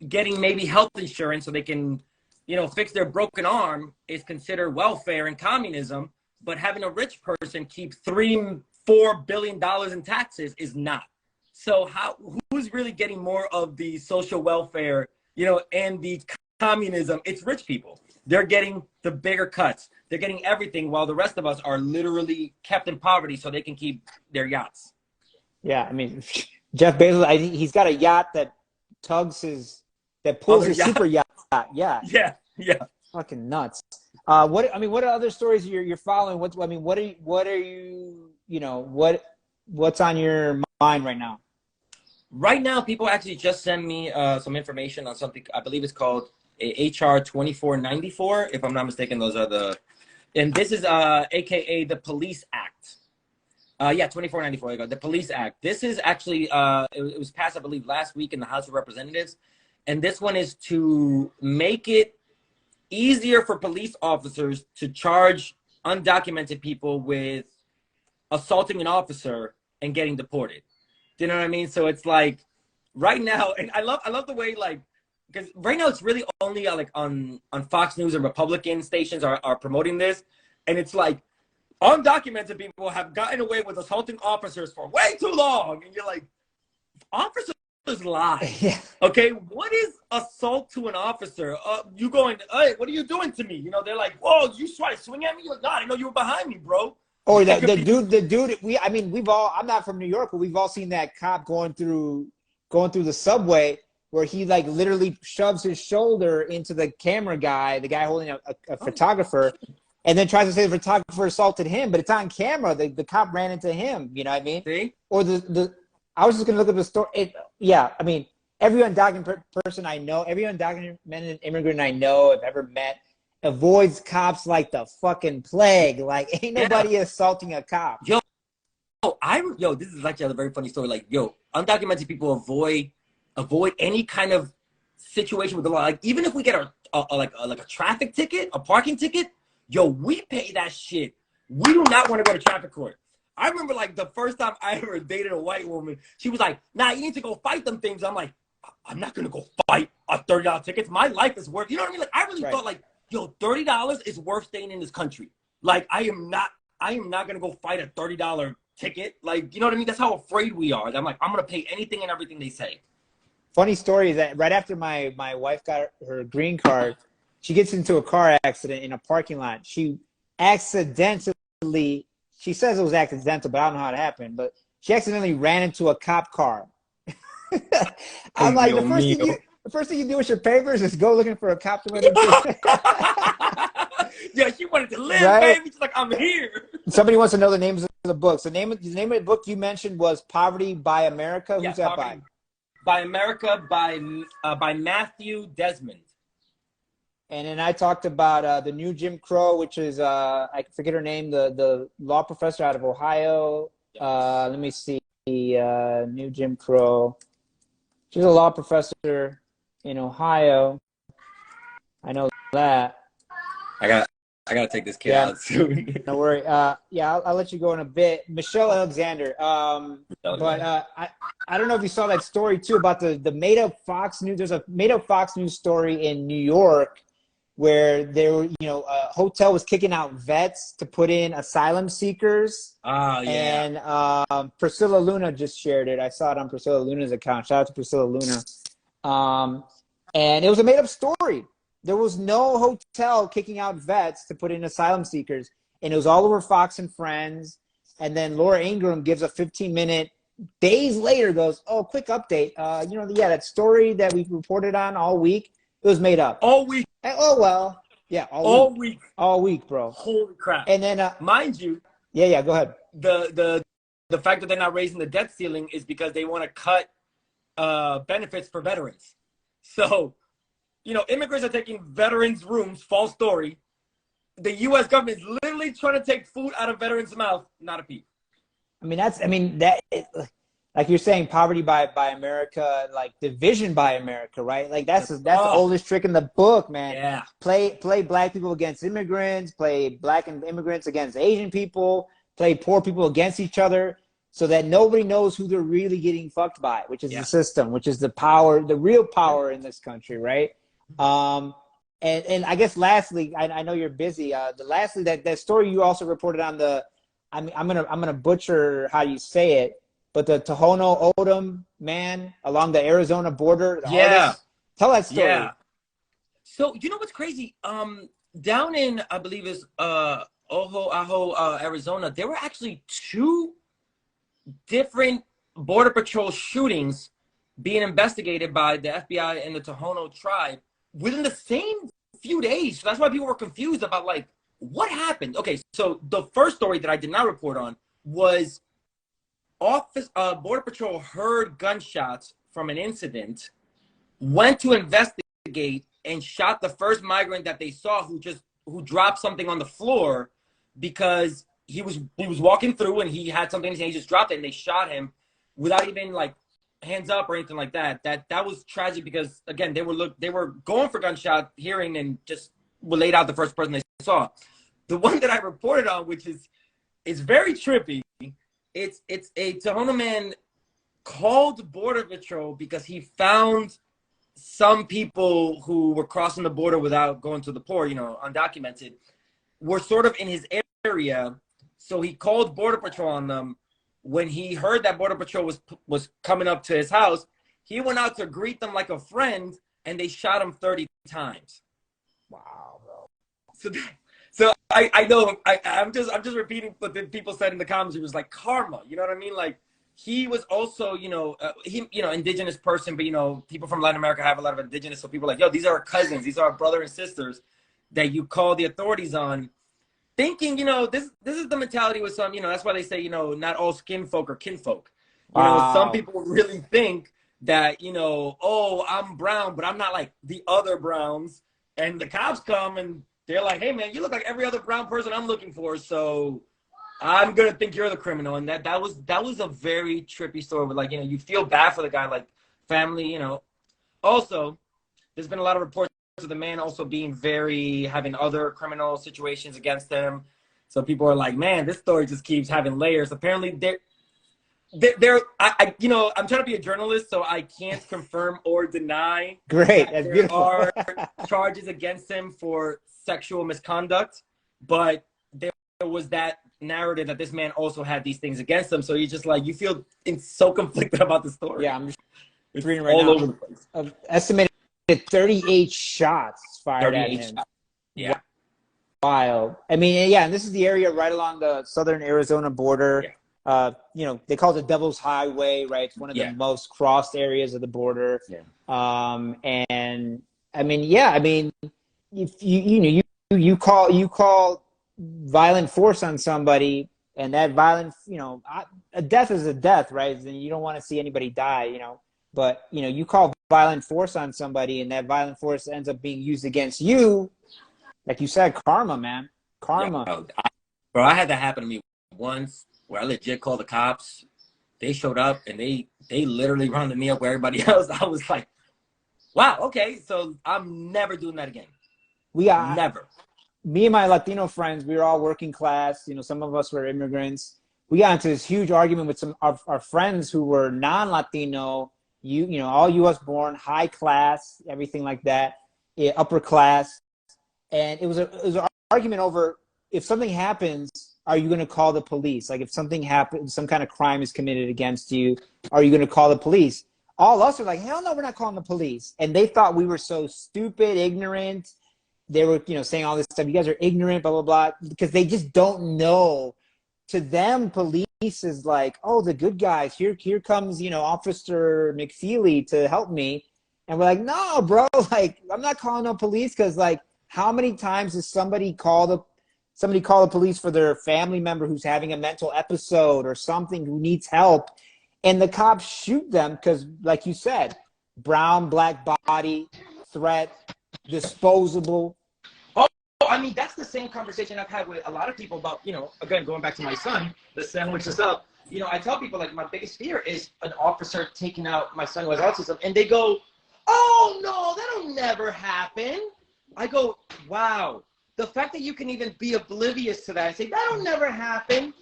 getting maybe health insurance so they can, you know, fix their broken arm is considered welfare and communism, but having a rich person keep $3-4 billion in taxes is not. So who's really getting more of the social welfare, you know, and the communism? It's rich people. They're getting the bigger cuts. They're getting everything, while the rest of us are literally kept in poverty so they can keep their yachts. Yeah, I mean, Jeff Bezos, I think he's got a yacht that pulls his super yacht. Yeah. Yeah. Fucking nuts. What are other stories you're following? What are you, you know, what's on your mind right now? Right now, people actually just send me some information on something. I believe it's called HR 2494. If I'm not mistaken, and this is AKA the Police Act. 2494. The Police Act. This is actually it was passed, I believe, last week in the House of Representatives, and this one is to make it easier for police officers to charge undocumented people with assaulting an officer and getting deported. Do you know what I mean? So it's like right now, and I love the way, like, because right now it's really only like on Fox News and Republican stations are promoting this, and it's like undocumented people have gotten away with assaulting officers for way too long, and you're like, officers lie. Yeah. Okay, what is assault to an officer? You going, hey, what are you doing to me? You know, they're like, whoa, you try to swing at me? You're like, no, I didn't know you were behind me, bro. Or the dude. I mean, we've all. I'm not from New York, but we've all seen that cop going through the subway where he like literally shoves his shoulder into the camera guy, the guy holding a photographer, and then tries to say the photographer assaulted him, but it's on camera. The cop ran into him. You know what I mean? See? Or I was just gonna look up the story. Yeah, I mean, every undocumented person I know, every undocumented immigrant I know, I've ever met, avoids cops like the fucking plague. Like, ain't nobody assaulting a cop. Yo, this is actually a very funny story. Like, yo, undocumented people avoid any kind of situation with the law. Like, even if we get a traffic ticket, a parking ticket, yo, we pay that shit. We do not want to go to traffic court. I remember like the first time I ever dated a white woman, she was like, nah, you need to go fight them things. I'm like, I'm not gonna go fight a $30 ticket. My life is worth, you know what I mean? Like, I really thought like, yo, $30 is worth staying in this country. Like, I am not gonna go fight a $30 ticket. Like, you know what I mean? That's how afraid we are. I'm like, I'm gonna pay anything and everything they say. Funny story is that right after my wife got her green card, she gets into a car accident in a parking lot. She accidentally, she says it was accidental, but I don't know how it happened, but she accidentally ran into a cop car. I'm like, the first thing you do with your papers is go looking for a cop to run into. Yeah, she wanted to live, right? baby. She's like, I'm here. Somebody wants to know the names of the books. The name of the book you mentioned was Poverty by America. Yeah, who's that by? By America, by Matthew Desmond. And then I talked about the New Jim Crow, which is I forget her name, the law professor out of Ohio. Yes. Let me see, New Jim Crow. She's a law professor in Ohio. I know that. I gotta take this kid out soon. No worry. Yeah, I'll let you go in a bit. Michelle Alexander. But I don't know if you saw that story too about the made up Fox News. There's a made up Fox News story in New York where there were, a hotel was kicking out vets to put in asylum seekers. Oh, yeah. And Priscilla Luna just shared it. I saw it on Priscilla Luna's account. Shout out to Priscilla Luna. And it was a made up story. There was no hotel kicking out vets to put in asylum seekers. And it was all over Fox and Friends. And then Laura Ingraham gives a 15-minute, days later goes, oh, quick update. That story that we reported on all week, it was made up. All week. Oh, well. Yeah, all week. All week, bro. Holy crap. And then, mind you. Yeah, go ahead. The fact that they're not raising the debt ceiling is because they want to cut benefits for veterans. So, immigrants are taking veterans' rooms, false story. The U.S. government is literally trying to take food out of veterans' mouth, not a peep. Like you're saying, poverty by America, like division by America, right? Like that's the oldest trick in the book, man. Yeah. Play black people against immigrants, play black immigrants against Asian people, play poor people against each other, so that nobody knows who they're really getting fucked by, which is the system, which is the power, the real power in this country, right? And I guess lastly, I know you're busy. That story you also reported on I'm gonna butcher how you say it, but the Tohono O'odham man along the Arizona border. Tell that story. Yeah. So you know what's crazy? Down in, I believe is Arizona, there were actually 2 different Border Patrol shootings being investigated by the FBI and the Tohono tribe within the same few days. So that's why people were confused about like, what happened? Okay, so the first story that I did not report on was Border Patrol heard gunshots from an incident, went to investigate, and shot the first migrant that they saw who dropped something on the floor because he was walking through and he had something in his hand. He just dropped it and they shot him without even like hands up or anything like that. That was tragic because again they were going for gunshot hearing and just laid out the first person they saw. The one that I reported on, which is very trippy. It's a Tohono man called Border Patrol because he found some people who were crossing the border without going to the port, you know, undocumented, were sort of in his area. So he called Border Patrol on them. When he heard that Border Patrol was coming up to his house, he went out to greet them like a friend, and they shot him 30 times. Wow, bro. So I know I'm just repeating what the people said in the comments. It was like karma, you know what I mean? Like, he was also, you know, indigenous person, but, you know, people from Latin America have a lot of indigenous. So people are like, yo, these are our cousins. These are our brother and sisters that you call the authorities on, thinking, you know, this is the mentality with some, you know, that's why they say, you know, not all skin folk are kinfolk. You know, some Wow. people really think that, you know, oh, I'm brown, but I'm not like the other browns. And the cops come and they're like, hey, man, you look like every other brown person I'm looking for. So I'm gonna think you're the criminal. And that was a very trippy story. With, like, you know, you feel bad for the guy, like, family, you know. Also, there's been a lot of reports of the man also being having other criminal situations against him. So people are like, man, this story just keeps having layers. Apparently, you know, I'm trying to be a journalist, so I can't confirm or deny Great. that That's there beautiful. are charges against him for sexual misconduct, but there was that narrative that this man also had these things against him. So you just like, you feel so conflicted about the story. Yeah, I'm just It's reading right all now. over the place. Estimated 38 shots fired at 38 him. shots. Yeah. Wild. I mean, yeah, and this is the area right along the southern Arizona border. Yeah. You know, they call it the Devil's Highway, right? It's one of the Yeah. most crossed areas of the border. Yeah. And I mean, yeah, I mean, if you call violent force on somebody, and that violent, you know, a death is a death, right? And you don't want to see anybody die, you know. But, you know, you call violent force on somebody, and that violent force ends up being used against you. Like you said, karma, man. Yeah. Karma. Bro, I had that happen to me once where I legit called the cops. They showed up and they literally rounded me up with everybody else. I was like, wow, okay, so I'm never doing that again. We got Never. Me and my Latino friends, we were all working class. You know, some of us were immigrants. We got into this huge argument with some of our friends who were non-Latino, you know, all U.S. born, high class, everything like that, upper class. And it was an argument over, if something happens, are you going to call the police? Like, if something happens, some kind of crime is committed against you, are you going to call the police? All of us are like, hell no, we're not calling the police. And they thought we were so stupid, ignorant. They were, you know, saying all this stuff. You guys are ignorant, blah, blah, blah, because they just don't know. To them, police is like, oh, the good guys. Here comes, you know, Officer McFeely to help me. And we're like, no, bro, like, I'm not calling no police, because, like, how many times does somebody call the police for their family member who's having a mental episode or something, who needs help, and the cops shoot them because, like you said, brown, black body, threat, disposable. Oh, I mean, that's the same conversation I've had with a lot of people about, you know, again, going back to my son, the sandwich is up. You know, I tell people, like, my biggest fear is an officer taking out my son who has autism, and they go, oh, no, that'll never happen. I go, wow. The fact that you can even be oblivious to that and say, that'll never happen,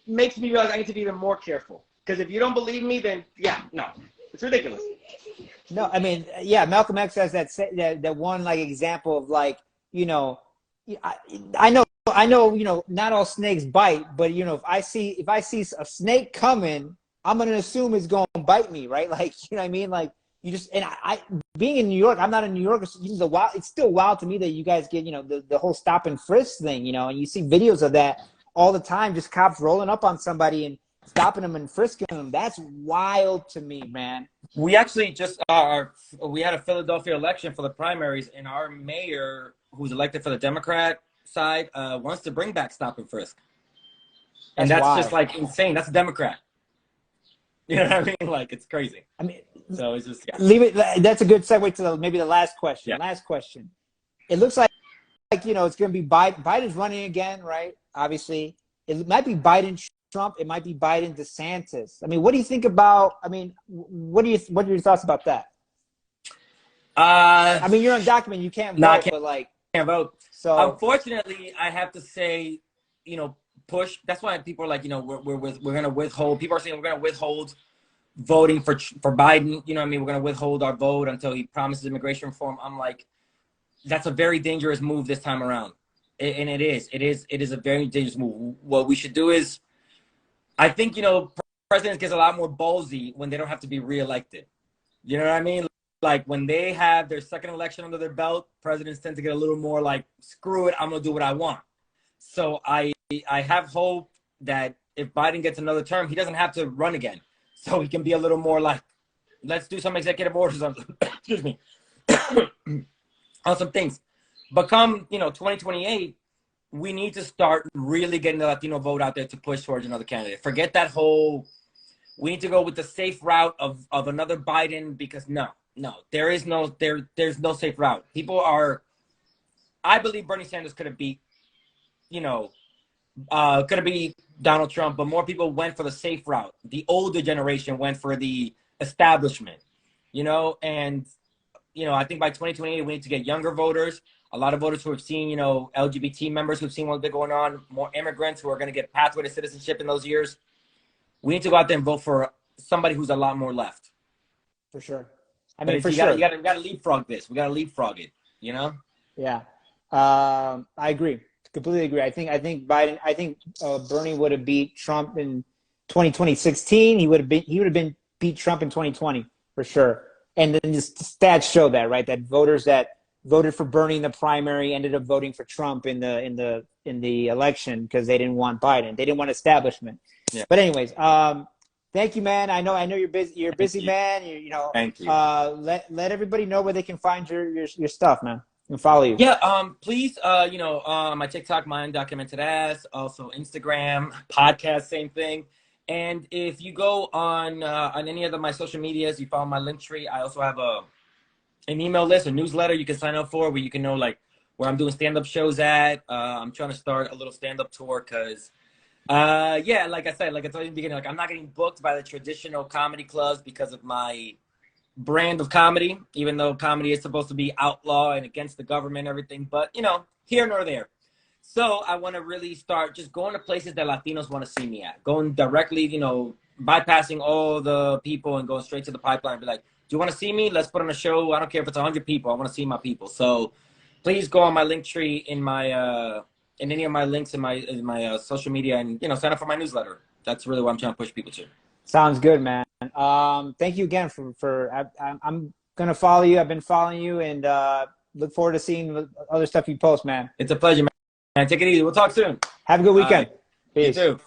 makes me realize I need to be even more careful. Because if you don't believe me, then, yeah, no. It's ridiculous. No, I mean, yeah, Malcolm X has that one, like, example of, like, you know, I know, you know, not all snakes bite, but, you know, if I see a snake coming, I'm going to assume it's going to bite me, right? Like, you know what I mean? Like, you just, and I being in New York, I'm not a New Yorker. So it's still wild to me that you guys get, you know, the whole stop and frisk thing, you know, and you see videos of that all the time, just cops rolling up on somebody and stopping them and frisking them. That's wild to me, man. We actually just we had a Philadelphia election for the primaries, and our mayor, who's elected for the Democrat side, wants to bring back stop and frisk. And that's wild. just, like, insane. That's a Democrat. You know what I mean? Like, it's crazy. I mean, so it's just, yeah. Leave it. That's a good segue to maybe the last question. Yeah. Last question. It looks like, you know, it's going to be Biden. Biden's running again, right? Obviously, it might be Biden Trump. It might be Biden DeSantis. I mean, what do you think about? I mean, what are your thoughts about that? I mean, you're undocumented. You can't vote, but, like, can't vote. So unfortunately, I have to say, you know, push. That's why people are like, you know, we're going to withhold. People are saying we're going to withhold voting for Biden. You know what I mean? We're going to withhold our vote until he promises immigration reform. I'm like, that's a very dangerous move this time around. And it is a very dangerous move. What we should do is, I think, presidents get a lot more ballsy when they don't have to be reelected. You know what I mean? Like when they have their second election under their belt, presidents tend to get a little more like, screw it, I'm going to do what I want. So I have hope that if Biden gets another term, he doesn't have to run again. So he can be a little more like, let's do some executive orders on, excuse me, on some things. But come, 2028, we need to start really getting the Latino vote out there to push towards another candidate. Forget that whole, we need to go with the safe route of another Biden, because no, there's no safe route. People are, I believe Bernie Sanders could have beat, could have beat Donald Trump, but more people went for the safe route. The older generation went for the establishment, and, I think by 2028, we need to get younger voters, a lot of voters who have seen, LGBT members who've seen what's been going on, more immigrants who are going to get pathway to citizenship in those years. We need to go out there and vote for somebody who's a lot more left. For sure. For sure. You got to leapfrog this. We got to leapfrog it, Yeah. I agree. Completely agree. I think Bernie would have beat Trump in 2016. He would have been beat Trump in 2020 for sure. And then the stats show that, right? That voters that voted for Bernie in the primary ended up voting for Trump in the election because they didn't want Biden. They didn't want establishment. Yeah. But anyways, thank you, man. I know you're busy. You're a busy man. Thank you. Let everybody know where they can find your stuff, man, and follow you. Yeah. Please. My TikTok, my Undocumented Ass. Also Instagram, podcast, same thing. And if you go on any of my social medias, you follow my link tree. I also have an email list, a newsletter you can sign up for, where you can know like where I'm doing stand-up shows at. I'm trying to start a little stand-up tour because, like I said, like I told you in the beginning, like I'm not getting booked by the traditional comedy clubs because of my brand of comedy, even though comedy is supposed to be outlaw and against the government and everything, but here nor there. So I want to really start just going to places that Latinos want to see me at, going directly, bypassing all the people and going straight to the pipeline and be like, do you want to see me? Let's put on a show. I don't care if it's 100 people. I want to see my people. So please go on my link tree in my in any of my links in my social media, and sign up for my newsletter. That's really what I'm trying to push people to. Sounds good, man. Thank you again I'm gonna follow you. I've been following you, and look forward to seeing the other stuff you post, man. It's a pleasure, man. Take it easy. We'll talk soon. Have a good weekend. Peace. You too.